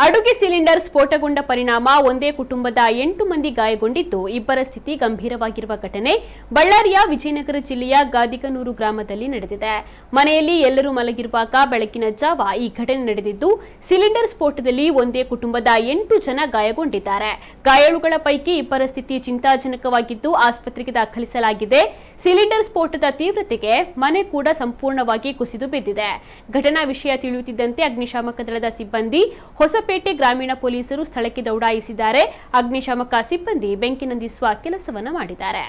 ಅಡುಗೆ ಸಿಲಿಂಡರ್ ಸ್ಫೋಟಗೊಂಡ ಪರಿಣಾಮ ಒಂದೇ ಕುಟುಂಬದ 8 ಮಂದಿ ಗಾಯಗೊಂಡಿದ್ದು, ಇಬ್ಬರ ಸ್ಥಿತಿ ಗಂಭೀರವಾಗಿರುವ ಘಟನೆ ಬಳ್ಳಾರಿಯ ವಿಜಯನಗರ ಜಿಲ್ಲೆಯ ಗಾದಿಗನೂರು ಗ್ರಾಮದಲ್ಲಿ ನಡೆದಿದೆ. ಮನೆಯಲ್ಲಿ ಎಲ್ಲರೂ ಮಲಗಿರುವಾಗ ಬೆಳಗಿನ ಜಾವ ಈ ಘಟನೆ ನಡೆದಿದ್ದು, ಸಿಲಿಂಡರ್ ಸ್ಫೋಟದಲ್ಲಿ ಒಂದೇ ಕುಟುಂಬದ 8 ಜನ ಗಾಯಗೊಂಡಿದ್ದಾರೆ. ಗಾಯಾಳುಗಳ ಪೈಕಿ ಇಬ್ಬರ ಸ್ಥಿತಿ ಚಿಂತಾಜನಕವಾಗಿದ್ದು, ಆಸ್ಪತ್ರೆಗೆ ದಾಖಲಿಸಲಾಗಿದೆ. ಸಿಲಿಂಡರ್ ಸ್ಫೋಟದ ತೀವ್ರತೆಗೆ ಮನೆ ಕೂಡ ಸಂಪೂರ್ಣವಾಗಿ ಕುಸಿದು ಬಿದ್ದಿದೆ. ಘಟನಾ ವಿಷಯ ತಿಳಿಯುತ್ತಿದ್ದಂತೆ ಅಗ್ನಿಶಾಮಕ ದಳದ ಸಿಬ್ಬಂದಿ, ಹೊಸಪೇಟೆ ಗ್ರಾಮೀಣ ಪೊಲೀಸರು ಸ್ಥಳಕ್ಕೆ ದೌಡಾಯಿಸಿದ್ದಾರೆ. ಅಗ್ನಿಶಾಮಕ ಸಿಬ್ಬಂದಿ ಬೆಂಕಿ ನಂದಿಸುವ ಕೆಲಸವನ್ನ ಮಾಡಿದ್ದಾರೆ.